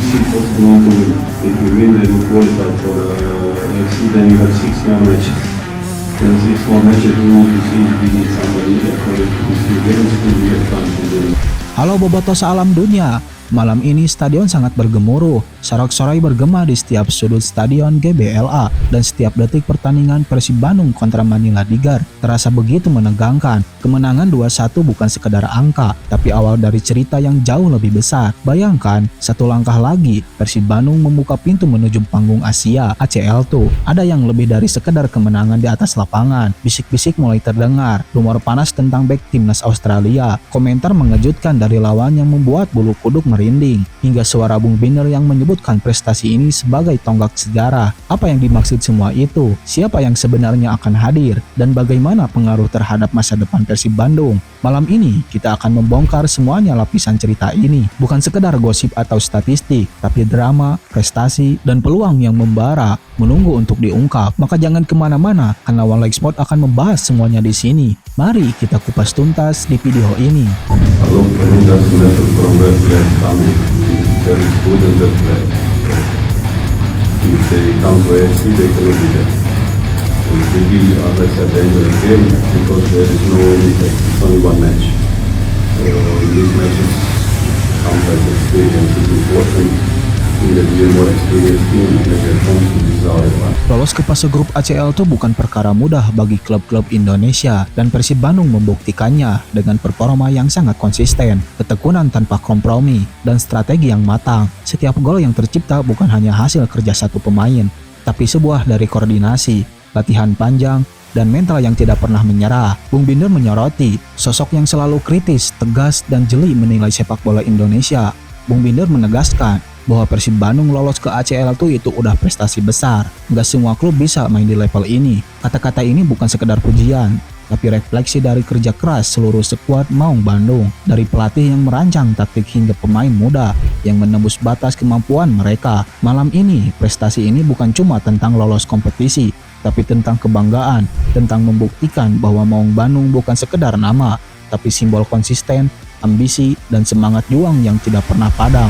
see what's going to win. If you win, then you qualify for FC, then you have 6 more matches. Then 6 more matches we want to see if we need somebody according to these 2 games, we have time to do it. Halo bobotoh alam dunia. Malam ini stadion sangat bergemuruh, sorak-sorai bergema di setiap sudut stadion GBLA, dan setiap detik pertandingan Persib Bandung kontra Manila Digar terasa begitu menegangkan. Kemenangan 2-1 bukan sekedar angka, tapi awal dari cerita yang jauh lebih besar. Bayangkan, satu langkah lagi, Persib Bandung membuka pintu menuju panggung Asia, ACL2. Ada yang lebih dari sekedar kemenangan di atas lapangan. Bisik-bisik mulai terdengar, rumor panas tentang bek timnas Australia, komentar mengejutkan dari lawan yang membuat bulu kuduk merinding, hingga suara Bung Binder yang menyebutkan prestasi ini sebagai tonggak sejarah. Apa yang dimaksud semua itu? Siapa yang sebenarnya akan hadir? Dan bagaimana pengaruh terhadap masa depan Persib Bandung? Malam ini kita akan membongkar semuanya lapisan cerita ini. Bukan sekedar gosip atau statistik, tapi drama, prestasi, dan peluang yang membara menunggu untuk diungkap. Maka jangan kemana-mana, karena One Leg Sport akan membahas semuanya di sini. Mari kita kupas tuntas di video ini. Halo, ini adalah sebenarnya program yang kami dari student that if they come to AFC, they cannot be there. Maybe, as I said, the end of the game, because there is no mistake, it's only one match. So in these matches, sometimes experience is important. Lolos ke fase grup ACL itu bukan perkara mudah bagi klub-klub Indonesia, dan Persib Bandung membuktikannya dengan performa yang sangat konsisten, ketekunan tanpa kompromi, dan strategi yang matang. Setiap gol yang tercipta bukan hanya hasil kerja satu pemain, tapi sebuah dari koordinasi, latihan panjang, dan mental yang tidak pernah menyerah. Bung Binder menyoroti sosok yang selalu kritis, tegas, dan jeli menilai sepak bola Indonesia. Bung Binder menegaskan bahwa Persib Bandung lolos ke ACL itu udah prestasi besar. Nggak semua klub bisa main di level ini. Kata-kata ini bukan sekedar pujian, tapi refleksi dari kerja keras seluruh skuad Maung Bandung. Dari pelatih yang merancang taktik hingga pemain muda yang menembus batas kemampuan mereka. Malam ini, prestasi ini bukan cuma tentang lolos kompetisi, tapi tentang kebanggaan, tentang membuktikan bahwa Maung Bandung bukan sekedar nama, tapi simbol konsisten, ambisi, dan semangat juang yang tidak pernah padam.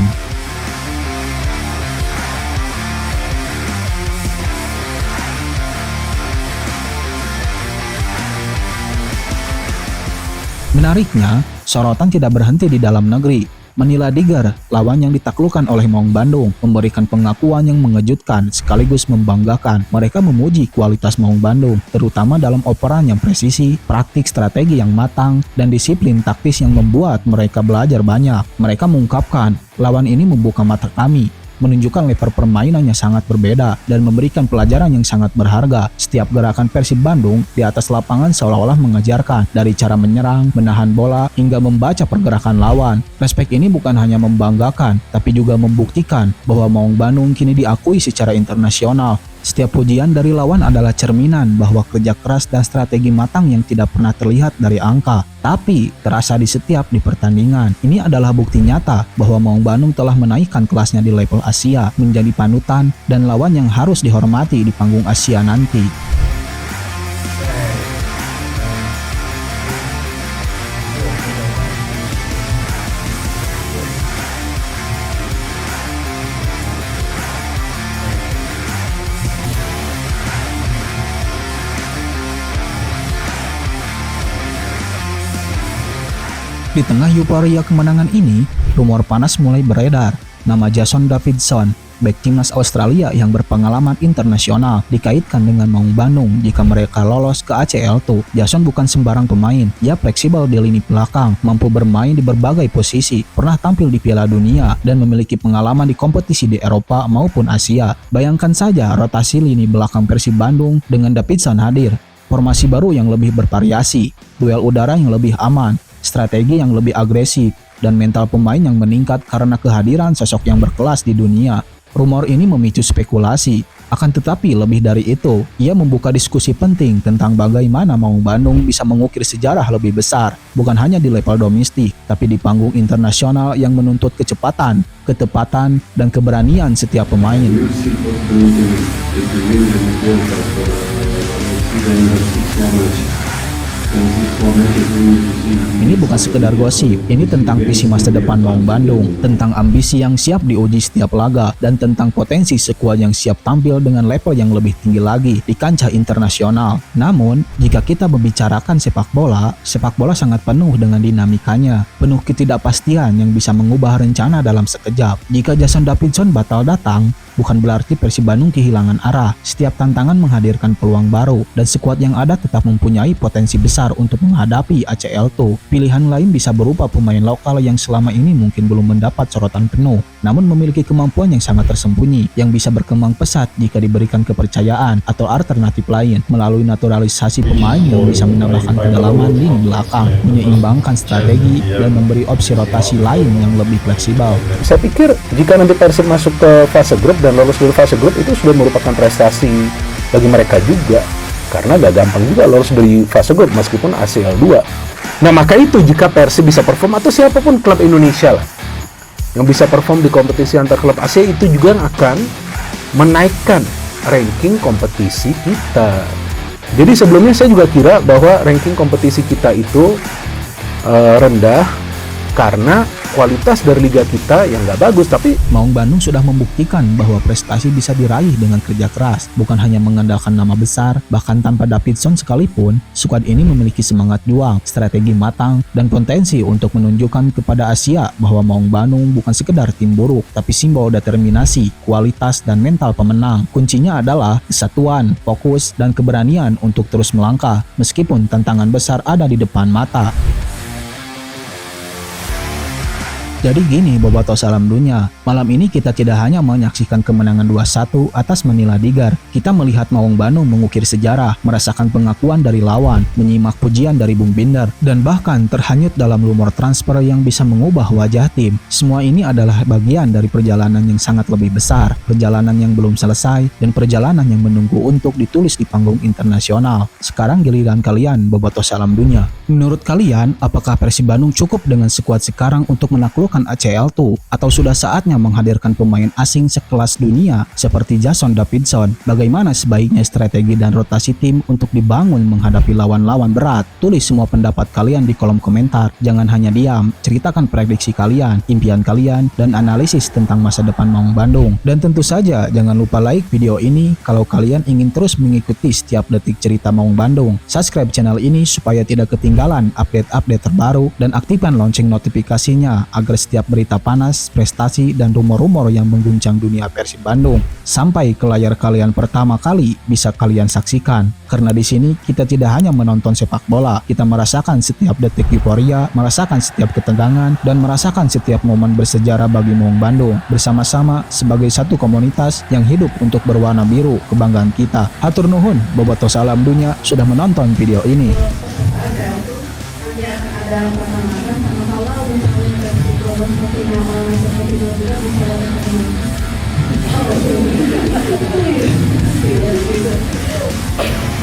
Menariknya, sorotan tidak berhenti di dalam negeri. Manila Digar, lawan yang ditaklukkan oleh Maung Bandung, memberikan pengakuan yang mengejutkan sekaligus membanggakan. Mereka memuji kualitas Maung Bandung, terutama dalam operan yang presisi, praktik strategi yang matang, dan disiplin taktis yang membuat mereka belajar banyak. Mereka mengungkapkan, lawan ini membuka mata kami, menunjukkan level permainannya sangat berbeda, dan memberikan pelajaran yang sangat berharga. Setiap gerakan Persib Bandung di atas lapangan seolah-olah mengajarkan, dari cara menyerang, menahan bola, hingga membaca pergerakan lawan. Respek ini bukan hanya membanggakan, tapi juga membuktikan bahwa Maung Bandung kini diakui secara internasional. Setiap pujian dari lawan adalah cerminan bahwa kerja keras dan strategi matang yang tidak pernah terlihat dari angka, tapi terasa di setiap di pertandingan. Ini adalah bukti nyata bahwa Maung Bandung telah menaikkan kelasnya di level Asia, menjadi panutan dan lawan yang harus dihormati di panggung Asia nanti. Di tengah euforia kemenangan ini, rumor panas mulai beredar. Nama Jason Davidson, bek timnas Australia yang berpengalaman internasional, dikaitkan dengan Maung Bandung jika mereka lolos ke ACL2. Jason bukan sembarang pemain. Ia fleksibel di lini belakang, mampu bermain di berbagai posisi, pernah tampil di Piala Dunia, dan memiliki pengalaman di kompetisi di Eropa maupun Asia. Bayangkan saja rotasi lini belakang Persib Bandung dengan Davidson hadir. Formasi baru yang lebih bervariasi, duel udara yang lebih aman, strategi yang lebih agresif, dan mental pemain yang meningkat karena kehadiran sosok yang berkelas di dunia. Rumor ini memicu spekulasi. Akan tetapi lebih dari itu, ia membuka diskusi penting tentang bagaimana Maung Bandung bisa mengukir sejarah lebih besar, bukan hanya di level domestik, tapi di panggung internasional yang menuntut kecepatan, ketepatan, dan keberanian setiap pemain. Ini bukan sekedar gosip, ini tentang visi masa depan Maung Bandung, tentang ambisi yang siap diuji setiap laga, dan tentang potensi skuad yang siap tampil dengan level yang lebih tinggi lagi di kancah internasional. Namun, jika kita membicarakan sepak bola sangat penuh dengan dinamikanya, penuh ketidakpastian yang bisa mengubah rencana dalam sekejap. Jika Jason Davidson batal datang, bukan berarti Persib Bandung kehilangan arah. Setiap tantangan menghadirkan peluang baru, dan skuad yang ada tetap mempunyai potensi besar untuk menghadapi ACL2. Pilihan lain bisa berupa pemain lokal yang selama ini mungkin belum mendapat sorotan penuh, namun memiliki kemampuan yang sangat tersembunyi, yang bisa berkembang pesat jika diberikan kepercayaan, atau alternatif lain melalui naturalisasi pemain yang bisa menambahkan kedalaman lini belakang, menyeimbangkan strategi, dan memberi opsi rotasi lain yang lebih fleksibel. Saya pikir jika nanti Persib masuk ke fase grup dan lolos dari fase grup, itu sudah merupakan prestasi bagi mereka juga, karena gak gampang juga lolos dari fase grup meskipun ACL 2. Nah, maka itu jika Persib bisa perform, atau siapapun klub Indonesia lah yang bisa perform di kompetisi antar klub Asia, itu juga akan menaikkan ranking kompetisi kita. Jadi sebelumnya saya juga kira bahwa ranking kompetisi kita itu rendah karena kualitas dari liga kita yang nggak bagus. Tapi Maung Bandung sudah membuktikan bahwa prestasi bisa diraih dengan kerja keras, bukan hanya mengandalkan nama besar. Bahkan tanpa Davidson sekalipun, skuad ini memiliki semangat juang, strategi matang, dan potensi untuk menunjukkan kepada Asia bahwa Maung Bandung bukan sekedar tim buruk, tapi simbol determinasi, kualitas, dan mental pemenang. Kuncinya adalah kesatuan, fokus, dan keberanian untuk terus melangkah meskipun tantangan besar ada di depan mata. Jadi gini Bobotoh Salam Dunia, malam ini kita tidak hanya menyaksikan kemenangan 2-1 atas Manila Digar, kita melihat Maung Bandung mengukir sejarah, merasakan pengakuan dari lawan, menyimak pujian dari Bung Binder, dan bahkan terhanyut dalam rumor transfer yang bisa mengubah wajah tim. Semua ini adalah bagian dari perjalanan yang sangat lebih besar, perjalanan yang belum selesai, dan perjalanan yang menunggu untuk ditulis di panggung internasional. Sekarang giliran kalian Bobotoh Salam Dunia. Menurut kalian, apakah Persib Bandung cukup dengan skuad sekarang untuk menaklukkan ACL2, atau sudah saatnya menghadirkan pemain asing sekelas dunia seperti Jason Davidson? Bagaimana sebaiknya strategi dan rotasi tim untuk dibangun menghadapi lawan-lawan berat? Tulis semua pendapat kalian di kolom komentar. Jangan hanya diam, ceritakan prediksi kalian, impian kalian, dan analisis tentang masa depan Maung Bandung. Dan tentu saja jangan lupa like video ini kalau kalian ingin terus mengikuti setiap detik cerita Maung Bandung. Subscribe channel ini supaya tidak ketinggalan update-update terbaru, dan aktifkan lonceng notifikasinya agar setiap berita panas, prestasi, dan rumor-rumor yang mengguncang dunia Persib Bandung sampai ke layar kalian pertama kali bisa kalian saksikan. Karena di sini kita tidak hanya menonton sepak bola, kita merasakan setiap detik euforia, merasakan setiap ketegangan, dan merasakan setiap momen bersejarah bagi Maung Bandung. Bersama-sama sebagai satu komunitas yang hidup untuk berwarna biru, kebanggaan kita. Hatur nuhun, Bobotoh Salam Dunia sudah menonton video ini. Seperti